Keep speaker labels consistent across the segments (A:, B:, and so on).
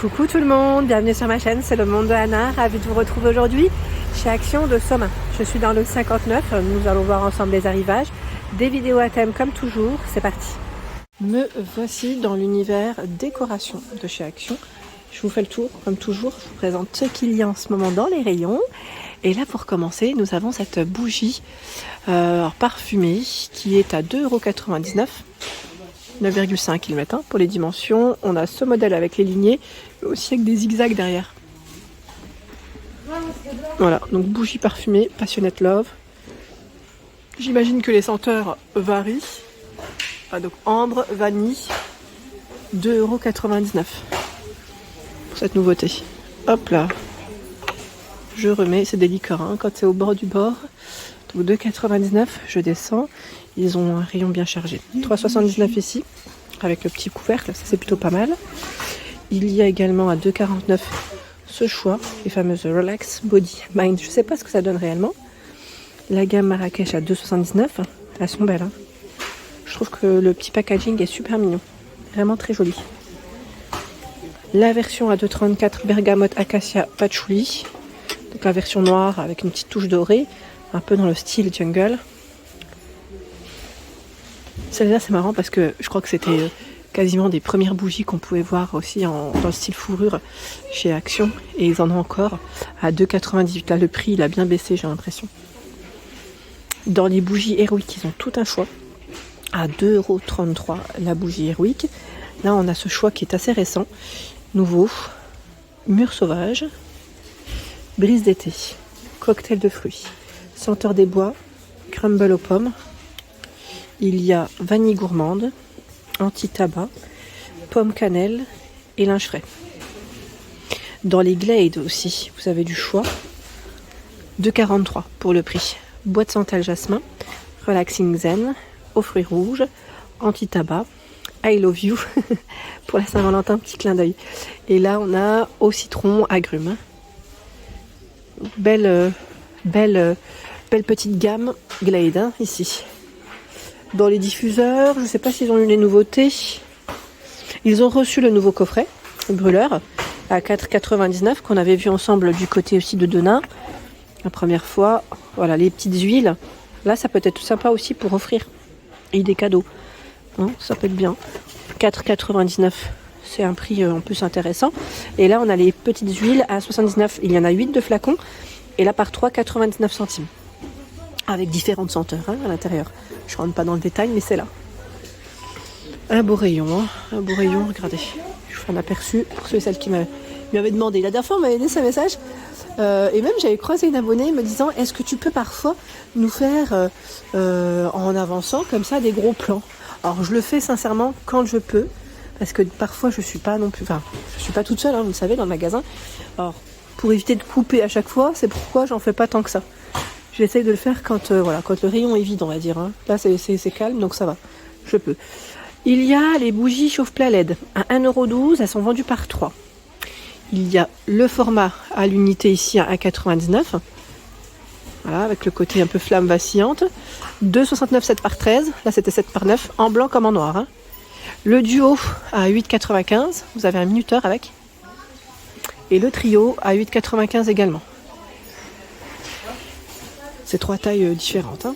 A: Coucou tout le monde, bienvenue sur ma chaîne, c'est le monde de Anna, ravie de vous retrouver aujourd'hui chez Action de Somain. Je suis dans le 59, nous allons voir ensemble les arrivages, des vidéos à thème comme toujours, c'est parti. Me voici dans l'univers décoration de chez Action. Je vous fais le tour, comme toujours, je vous présente ce qu'il y a en ce moment dans les rayons. Et là pour commencer, nous avons cette bougie parfumée qui est à 2,99 €. 9,5 km pour les dimensions. On a ce modèle avec les lignées, mais aussi avec des zigzags derrière. Voilà, donc bougie parfumée, Passionate Love. J'imagine que les senteurs varient. Ah, donc ambre, vanille, 2,99 € pour cette nouveauté. Hop là, je remets, c'est des liqueurs hein, quand c'est au bord du bord. Donc 2,99 €, je descends. Ils ont un rayon bien chargé. 3,79 € ici, avec le petit couvercle, ça c'est plutôt pas mal. Il y a également à 2,49 € ce choix, les fameuses Relax Body Mind. Je sais pas ce que ça donne réellement. La gamme Marrakech à 2,79 €. Elles sont belles. Hein. Je trouve que le petit packaging est super mignon. Vraiment très joli. La version à 2,34 € Bergamote Acacia Patchouli. Donc la version noire avec une petite touche dorée. Un peu dans le style jungle. Celle-là c'est marrant parce que je crois que c'était quasiment des premières bougies qu'on pouvait voir aussi dans le style fourrure chez Action. Et ils en ont encore à 2,98 €. Là le prix il a bien baissé j'ai l'impression. Dans les bougies Heroic ils ont tout un choix. À 2,33 € la bougie Heroic. Là on a ce choix qui est assez récent. Nouveau. Mûre sauvage. Brise d'été. Cocktail de fruits. Senteur des bois. Crumble aux pommes. Il y a vanille gourmande, anti-tabac, pomme cannelle et linge frais. Dans les Glade aussi, vous avez du choix. 2,43 € pour le prix. Boîte santal jasmin, relaxing zen, aux fruits rouges, anti-tabac, I love you pour la Saint-Valentin, petit clin d'œil. Et là on a au citron agrumes. Belle petite gamme Glade hein, ici. Dans les diffuseurs, je ne sais pas s'ils ont eu les nouveautés. Ils ont reçu le nouveau coffret, le brûleur, à 4,99 € qu'on avait vu ensemble du côté aussi de Denain. La première fois, voilà, les petites huiles. Là, ça peut être sympa aussi pour offrir. Et des cadeaux. Hein, ça peut être bien. 4,99 €, c'est un prix en plus intéressant. Et là, on a les petites huiles à 79 €. Il y en a 8 de flacons. Et là, par 3,99 centimes. Avec différentes senteurs hein, à l'intérieur. Je rentre pas dans le détail, mais c'est là. Un beau rayon, hein. Un beau rayon, regardez. Je vous fais un aperçu pour ceux et celles qui m'avaient demandé. La dernière fois, on m'avait laissé un message. Et même, j'avais croisé une abonnée me disant, est-ce que tu peux parfois nous faire, en avançant, comme ça, des gros plans? Alors, je le fais sincèrement quand je peux. Parce que parfois, je suis pas non plus... Enfin, je suis pas toute seule, hein, vous le savez, dans le magasin. Alors, pour éviter de couper à chaque fois, c'est pourquoi j'en fais pas tant que ça. J'essaye de le faire quand le rayon est vide, on va dire. Hein. Là, c'est calme, donc ça va. Je peux. Il y a les bougies chauffe-plat LED à 1,12 €. Elles sont vendues par 3. Il y a le format à l'unité ici à 1,99 €. Voilà, avec le côté un peu flamme vacillante. 2,69 € 7 par 13. Là, c'était 7 par 9. En blanc comme en noir. Hein. Le duo à 8,95 €. Vous avez un minuteur avec. Et le trio à 8,95 € également. C'est 3 tailles différentes. Hein.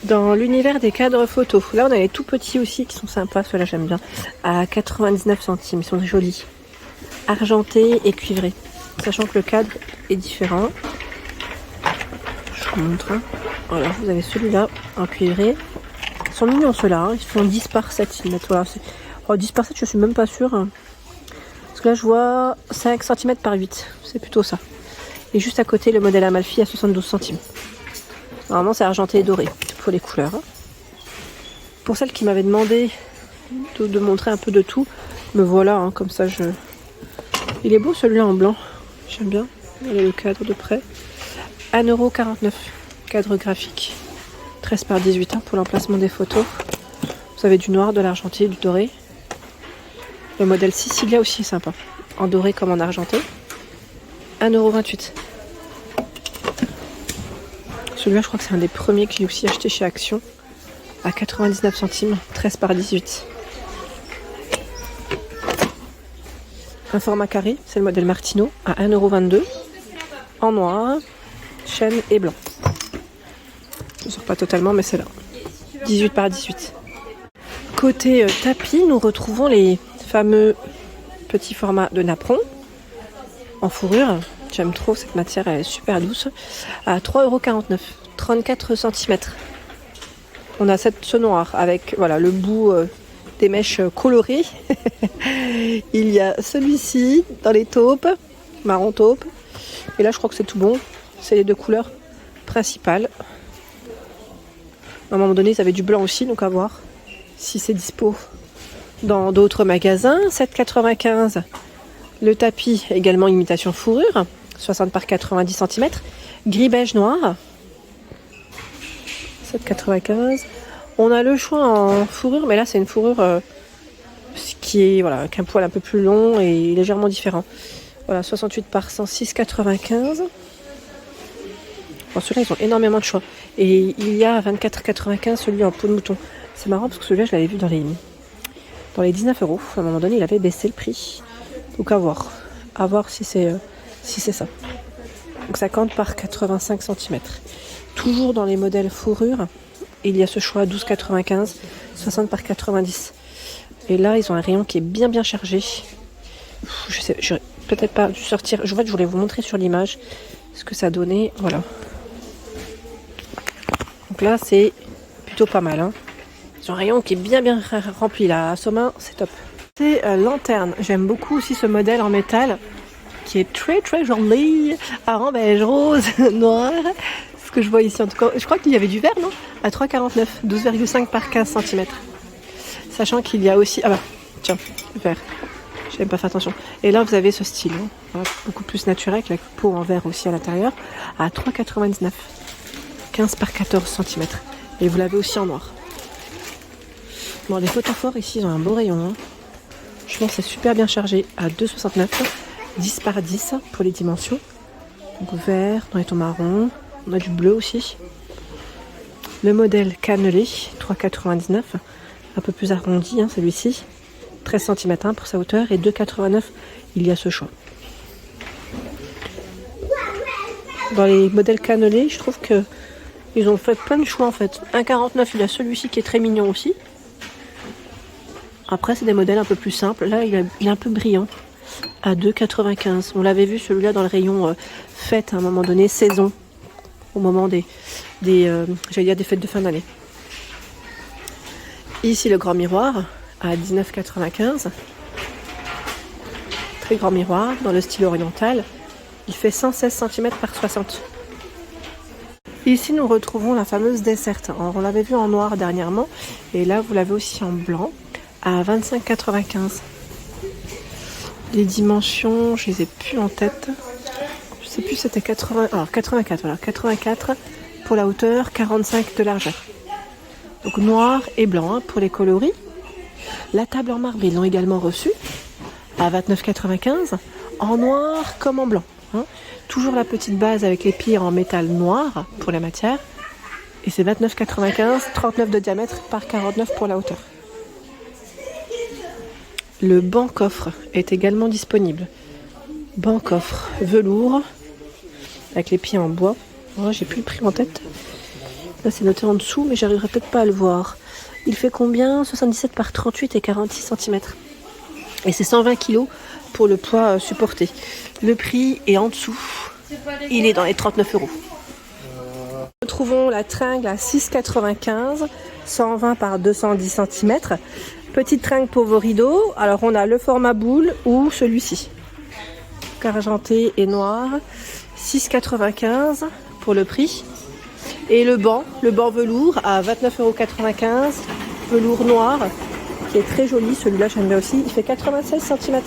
A: Dans l'univers des cadres photos, là on a les tout petits aussi qui sont sympas, ceux-là j'aime bien. À 99 centimes, ils sont jolis. Argentés et cuivrés. Sachant que le cadre est différent. Je vous montre. Hein. Voilà, vous avez celui-là en cuivré. Ils sont mignons ceux-là, hein. Ils font 10 par 7. Ils mettent, voilà, 10 par 7, je suis même pas sûre. Hein. Parce que là je vois 5 cm par 8. C'est plutôt ça. Et juste à côté, le modèle Amalfi à 72 centimes. Normalement, c'est argenté et doré pour les couleurs. Hein. Pour celles qui m'avaient demandé de montrer un peu de tout, me voilà, hein, comme ça je... Il est beau celui-là en blanc. J'aime bien. Regardez le cadre de près. 1,49 €. Cadre graphique. 13 par 18 hein, pour l'emplacement des photos. Vous avez du noir, de l'argenté, du doré. Le modèle Sicilia aussi est sympa. En doré comme en argenté. 1,28 €. Celui-là, je crois que c'est un des premiers que j'ai aussi acheté chez Action. À 99 centimes, 13 par 18. Un format carré, c'est le modèle Martino à 1,22 € en noir, chêne et blanc. Je ne sors pas totalement, mais c'est là. 18 par 18. Côté tapis, nous retrouvons les fameux petits formats de napperon en fourrure. J'aime trop cette matière, elle est super douce. À 3,49 €, 34 cm. On a ce noir avec voilà, le bout des mèches colorées. Il y a celui-ci dans les taupes, marron taupe. Et là, je crois que c'est tout bon. C'est les deux couleurs principales. À un moment donné, ils avaient du blanc aussi, donc à voir si c'est dispo dans d'autres magasins. 7,95 €. Le tapis, également imitation fourrure, 60 par 90 cm. Gris beige noir. 7,95 €. On a le choix en fourrure, mais là c'est une fourrure qui est voilà, avec un poil un peu plus long et légèrement différent. Voilà, 68 par 106, 95. Bon, ceux-là, ils ont énormément de choix. Et il y a à 24,95 celui en peau de mouton. C'est marrant parce que celui-là, je l'avais vu dans les 19 €. À un moment donné, il avait baissé le prix. Donc à voir. À voir si c'est ça. Donc 50 par 85 cm. Toujours dans les modèles fourrure, il y a ce choix 12,95, 60 par 90. Et là, ils ont un rayon qui est bien chargé. Je sais, j'aurais peut-être pas dû sortir. En fait, je voulais vous montrer sur l'image ce que ça donnait. Voilà. Donc là, c'est plutôt pas mal. Hein. Ils ont un rayon qui est bien rempli. Là, à Sommin, c'est top. C'est lanterne. J'aime beaucoup aussi ce modèle en métal qui est très joli. Orange, beige, rose, noir. Ce que je vois ici en tout cas. Je crois qu'il y avait du vert, non? À 3,49, 12,5 par 15 cm. Sachant qu'il y a aussi... Ah bah, tiens, vert. J'avais pas fait attention. Et là, vous avez ce style. Hein. Voilà, beaucoup plus naturel, avec la peau en vert aussi à l'intérieur. À 3,99. 15 par 14 cm. Et vous l'avez aussi en noir. Bon, les photophores ici, ils ont un beau rayon. Hein. Je pense que c'est super bien chargé. À 2,69. 10 par 10 pour les dimensions. Donc vert, dans les tons marron. On a du bleu aussi. Le modèle cannelé, 3,99. Un peu plus arrondi, hein, celui-ci. 13 cm hein, pour sa hauteur. Et 2,89, il y a ce choix. Dans les modèles cannelés, je trouve que ils ont fait plein de choix en fait. 1,49, il y a celui-ci qui est très mignon aussi. Après, c'est des modèles un peu plus simples. Là, il est un peu brillant. À 2,95. On l'avait vu celui-là dans le rayon fête à un moment donné, saison. Au moment des fêtes de fin d'année. Ici, le grand miroir à 19,95. Très grand miroir dans le style oriental. Il fait 116 cm par 60. Ici, nous retrouvons la fameuse desserte. Alors, on l'avait vu en noir dernièrement. Et là, vous l'avez aussi en blanc à 25,95. Les dimensions, je les ai plus en tête. Je sais plus, c'était 84. Voilà, 84 pour la hauteur, 45 de largeur. Donc noir et blanc hein, pour les coloris. La table en marbre, ils l'ont également reçue à 29,95 en noir comme en blanc. Hein. Toujours la petite base avec les pieds en métal noir pour la matière. Et c'est 29,95, 39 de diamètre par 49 pour la hauteur. Le banc coffre est également disponible. Banc coffre velours avec les pieds en bois. Moi, j'ai plus le prix en tête. Là, c'est noté en dessous, mais j'arriverai peut-être pas à le voir. Il fait combien? 77 par 38 et 46 cm. Et c'est 120 kg pour le poids supporté. Le prix est en dessous. Il est dans les 39 €. Nous trouvons la tringle à 6,95, 120 par 210 cm. Petite tringle pour vos rideaux. Alors on a le format boule ou celui-ci. Argenté et noir. 6,95 pour le prix. Et le banc velours à 29,95 €. Velours noir qui est très joli. Celui-là j'aime bien aussi. Il fait 96 cm.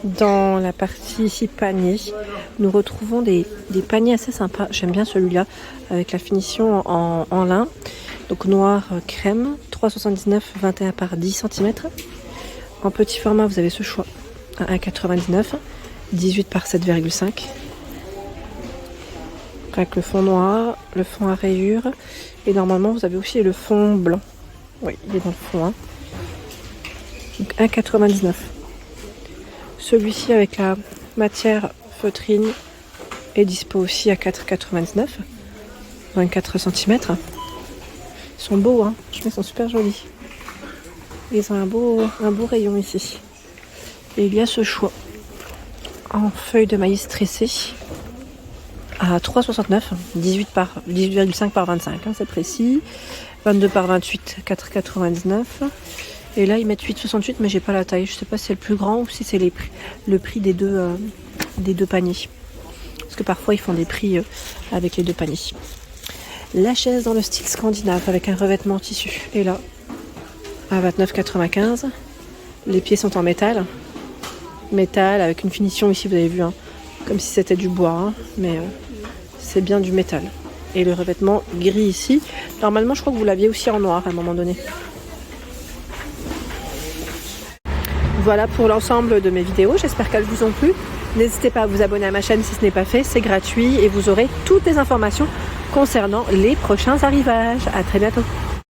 A: Dans la partie ici panier, nous retrouvons des paniers assez sympas. J'aime bien celui-là avec la finition en lin. Donc noir crème, 3,79, 21 par 10 cm. En petit format, vous avez ce choix à 1,99, 18 par 7,5. Avec le fond noir, le fond à rayures. Et normalement, vous avez aussi le fond blanc. Oui, il est dans le fond. Hein. Donc 1,99. Celui-ci avec la matière feutrine est dispo aussi à 4,99 €, 24 cm. Ils sont beaux, hein. Je trouve qu'ils sont super jolis. Ils ont un beau rayon ici. Et il y a ce choix en feuilles de maïs tressées à 3,69 €, 18,5 par 25, hein, c'est précis. 22 par 28, 4,99 €. Et là, ils mettent 8,68 €, mais j'ai pas la taille. Je sais pas si c'est le plus grand ou si c'est le prix des deux paniers. Parce que parfois, ils font des prix avec les deux paniers. La chaise dans le style scandinave avec un revêtement en tissu. Et là, à 29,95 €. Les pieds sont en métal. Métal avec une finition ici, vous avez vu, hein, comme si c'était du bois, hein, mais c'est bien du métal. Et le revêtement gris ici. Normalement, je crois que vous l'aviez aussi en noir à un moment donné. Voilà pour l'ensemble de mes vidéos. J'espère qu'elles vous ont plu. N'hésitez pas à vous abonner à ma chaîne si ce n'est pas fait. C'est gratuit et vous aurez toutes les informations concernant les prochains arrivages. À très bientôt.